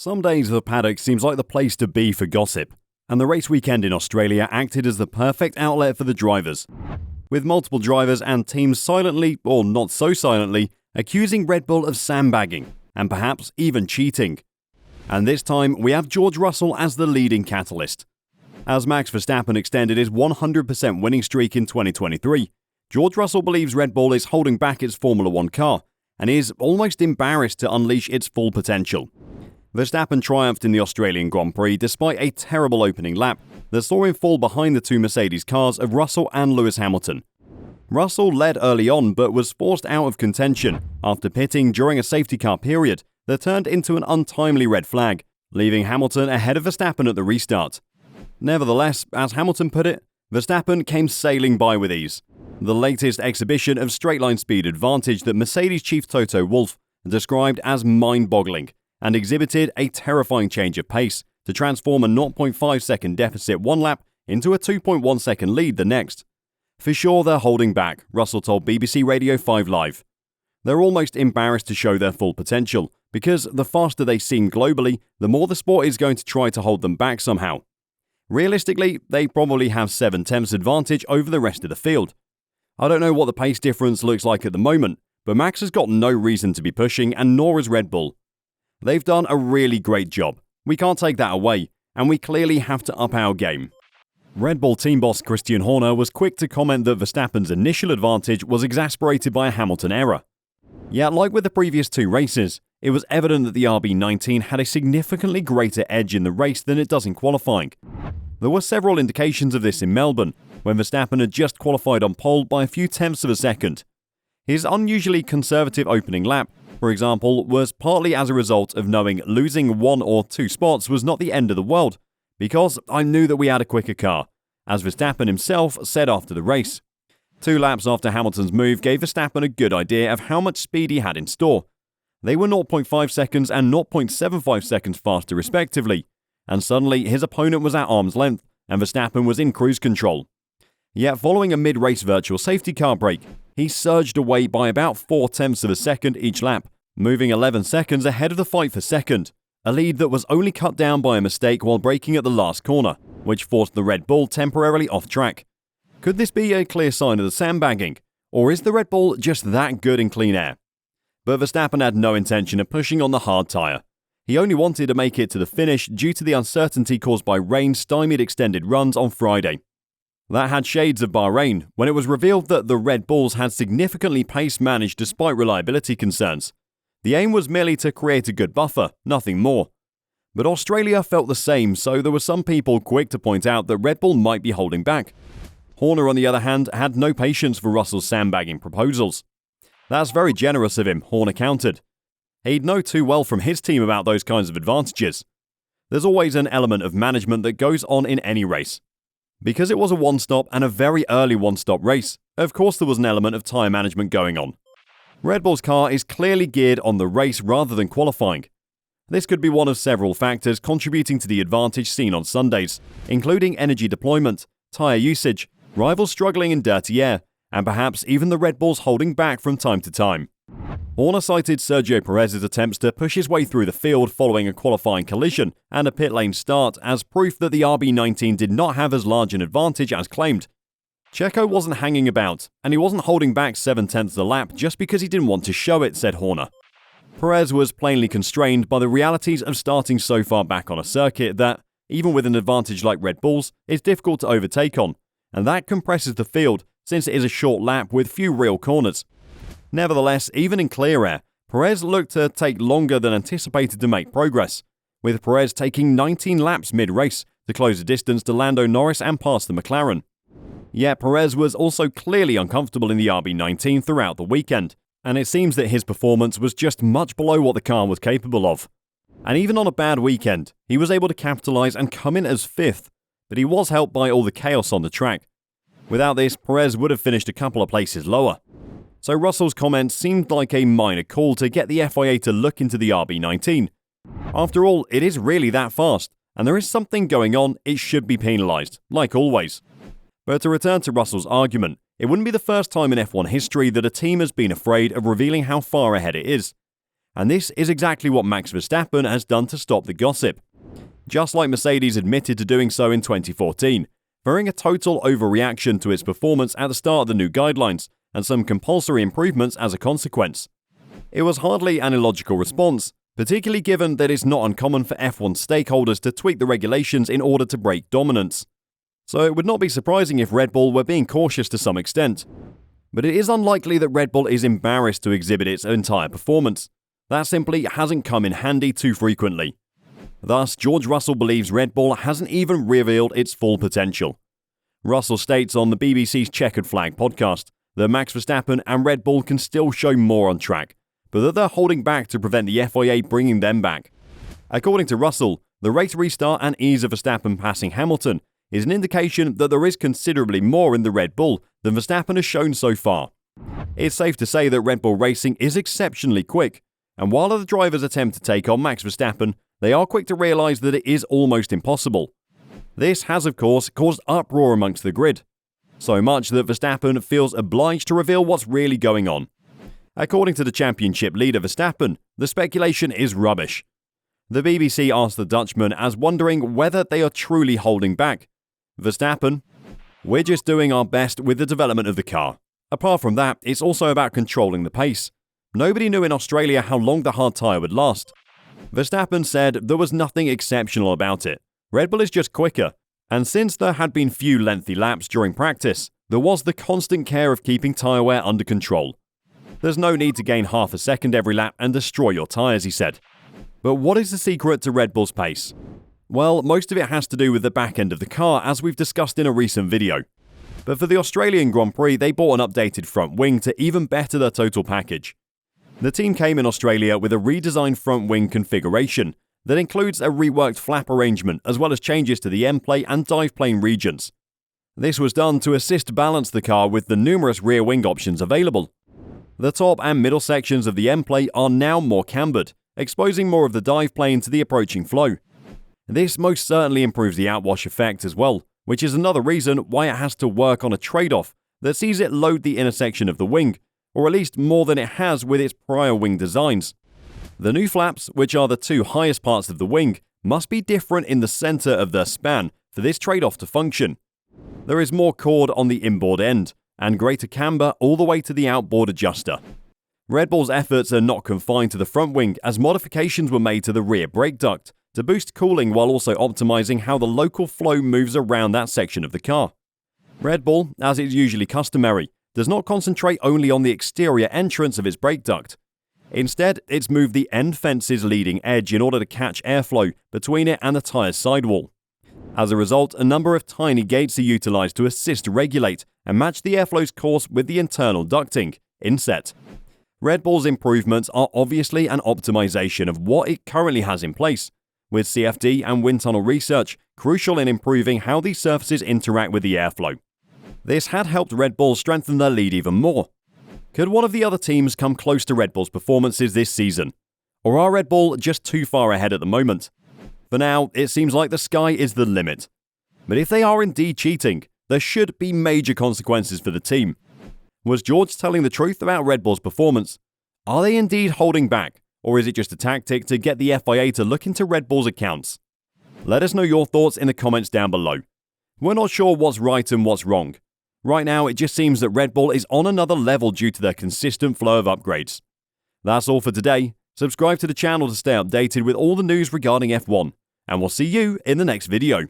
Some days the paddock seems like the place to be for gossip, and the race weekend in Australia acted as the perfect outlet for the drivers, with multiple drivers and teams silently, or not so silently, accusing Red Bull of sandbagging, and perhaps even cheating. And this time, we have George Russell as the leading catalyst. As Max Verstappen extended his 100% winning streak in 2023, George Russell believes Red Bull is holding back its Formula One car, and is almost embarrassed to unleash its full potential. Verstappen triumphed in the Australian Grand Prix despite a terrible opening lap that saw him fall behind the two Mercedes cars of Russell and Lewis Hamilton. Russell led early on but was forced out of contention after pitting during a safety car period that turned into an untimely red flag, leaving Hamilton ahead of Verstappen at the restart. Nevertheless, as Hamilton put it, Verstappen came sailing by with ease. The latest exhibition of straight-line speed advantage that Mercedes chief Toto Wolff described as mind-boggling, and exhibited a terrifying change of pace to transform a 0.5-second deficit one lap into a 2.1-second lead the next. For sure they're holding back, Russell told BBC Radio 5 Live. They're almost embarrassed to show their full potential, because the faster they seem globally, the more the sport is going to try to hold them back somehow. Realistically, they probably have 7/10ths advantage over the rest of the field. I don't know what the pace difference looks like at the moment, but Max has got no reason to be pushing, and nor has Red Bull. They've done a really great job. We can't take that away, and we clearly have to up our game. Red Bull team boss Christian Horner was quick to comment that Verstappen's initial advantage was exasperated by a Hamilton error. Yet, like with the previous two races, it was evident that the RB19 had a significantly greater edge in the race than it does in qualifying. There were several indications of this in Melbourne, when Verstappen had just qualified on pole by a few tenths of a second. His unusually conservative opening lap, for example, was partly as a result of knowing losing 1 or 2 spots was not the end of the world, because I knew that we had a quicker car, as Verstappen himself said after the race. 2 laps after Hamilton's move gave Verstappen a good idea of how much speed he had in store. They were 0.5 seconds and 0.75 seconds faster respectively, and suddenly his opponent was at arm's length, and Verstappen was in cruise control. Yet following a mid-race virtual safety car break, he surged away by about 0.4 of a second each lap, moving 11 seconds ahead of the fight for second, a lead that was only cut down by a mistake while braking at the last corner, which forced the Red Bull temporarily off track. Could this be a clear sign of the sandbagging, or is the Red Bull just that good in clean air? But Verstappen had no intention of pushing on the hard tyre. He only wanted to make it to the finish due to the uncertainty caused by rain stymied extended runs on Friday. That had shades of Bahrain, when it was revealed that the Red Bulls had significantly pace managed despite reliability concerns. The aim was merely to create a good buffer, nothing more. But Australia felt the same, so there were some people quick to point out that Red Bull might be holding back. Horner, on the other hand, had no patience for Russell's sandbagging proposals. That's very generous of him, Horner countered. He'd know too well from his team about those kinds of advantages. There's always an element of management that goes on in any race. Because it was a one-stop and a very early one-stop race, of course there was an element of tyre management going on. Red Bull's car is clearly geared on the race rather than qualifying. This could be one of several factors contributing to the advantage seen on Sundays, including energy deployment, tyre usage, rivals struggling in dirty air, and perhaps even the Red Bulls holding back from time to time. Horner cited Sergio Perez's attempts to push his way through the field following a qualifying collision and a pit lane start as proof that the RB19 did not have as large an advantage as claimed. Checo wasn't hanging about, and he wasn't holding back 7/10ths a lap just because he didn't want to show it, said Horner. Perez was plainly constrained by the realities of starting so far back on a circuit that, even with an advantage like Red Bull's, is difficult to overtake on, and that compresses the field since it is a short lap with few real corners. Nevertheless, even in clear air, Perez looked to take longer than anticipated to make progress, with Perez taking 19 laps mid-race to close the distance to Lando Norris and pass the McLaren. Yet Perez was also clearly uncomfortable in the RB19 throughout the weekend, and it seems that his performance was just much below what the car was capable of. And even on a bad weekend, he was able to capitalise and come in as 5th, but he was helped by all the chaos on the track. Without this, Perez would have finished a couple of places lower. So Russell's comments seemed like a minor call to get the FIA to look into the RB19. After all, it is really that fast, and there is something going on, it should be penalised, like always. But to return to Russell's argument, it wouldn't be the first time in F1 history that a team has been afraid of revealing how far ahead it is. And this is exactly what Max Verstappen has done to stop the gossip. Just like Mercedes admitted to doing so in 2014, fearing a total overreaction to its performance at the start of the new guidelines, and some compulsory improvements as a consequence. It was hardly an illogical response, particularly given that it's not uncommon for F1 stakeholders to tweak the regulations in order to break dominance. So it would not be surprising if Red Bull were being cautious to some extent. But it is unlikely that Red Bull is embarrassed to exhibit its entire performance. That simply hasn't come in handy too frequently. Thus, George Russel believes Red Bull hasn't even revealed its full potential. Russell states on the BBC's Checkered Flag podcast that Max Verstappen and Red Bull can still show more on track, but that they're holding back to prevent the FIA bringing them back. According to Russell, the race restart and ease of Verstappen passing Hamilton is an indication that there is considerably more in the Red Bull than Verstappen has shown so far. It's safe to say that Red Bull racing is exceptionally quick, and while other drivers attempt to take on Max Verstappen, they are quick to realise that it is almost impossible. This has, of course, caused uproar amongst the grid. So much that Verstappen feels obliged to reveal what's really going on. According to the championship leader Verstappen, the speculation is rubbish. The BBC asked the Dutchman as wondering whether they are truly holding back. Verstappen: "We're just doing our best with the development of the car. Apart from that, it's also about controlling the pace. Nobody knew in Australia how long the hard tyre would last." Verstappen said there was nothing exceptional about it. Red Bull is just quicker, and since there had been few lengthy laps during practice, there was the constant care of keeping tyre wear under control. "There's no need to gain half a second every lap and destroy your tyres," he said. But what is the secret to Red Bull's pace? Well, most of it has to do with the back end of the car, as we've discussed in a recent video. But for the Australian Grand Prix, they bought an updated front wing to even better their total package. The team came in Australia with a redesigned front wing configuration that includes a reworked flap arrangement as well as changes to the end plate and dive plane regions. This was done to assist balance the car with the numerous rear wing options available. The top and middle sections of the end plate are now more cambered, exposing more of the dive plane to the approaching flow. This most certainly improves the outwash effect as well, which is another reason why it has to work on a trade-off that sees it load the inner section of the wing, or at least more than it has with its prior wing designs. The new flaps, which are the two highest parts of the wing, must be different in the center of their span for this trade-off to function. There is more chord on the inboard end, and greater camber all the way to the outboard adjuster. Red Bull's efforts are not confined to the front wing, as modifications were made to the rear brake duct to boost cooling while also optimizing how the local flow moves around that section of the car. Red Bull, as is usually customary, does not concentrate only on the exterior entrance of its brake duct. Instead, it's moved the end fence's leading edge in order to catch airflow between it and the tyre's sidewall. As a result, a number of tiny gates are utilized to assist regulate and match the airflow's course with the internal ducting, inset. Red Bull's improvements are obviously an optimization of what it currently has in place, with CFD and wind tunnel research crucial in improving how these surfaces interact with the airflow. This had helped Red Bull strengthen their lead even more. Could one of the other teams come close to Red Bull's performances this season? Or are Red Bull just too far ahead at the moment? For now, it seems like the sky is the limit. But if they are indeed cheating, there should be major consequences for the team. Was George telling the truth about Red Bull's performance? Are they indeed holding back, or is it just a tactic to get the FIA to look into Red Bull's accounts? Let us know your thoughts in the comments down below. We're not sure what's right and what's wrong. Right now, it just seems that Red Bull is on another level due to their consistent flow of upgrades. That's all for today. Subscribe to the channel to stay updated with all the news regarding F1, and we'll see you in the next video.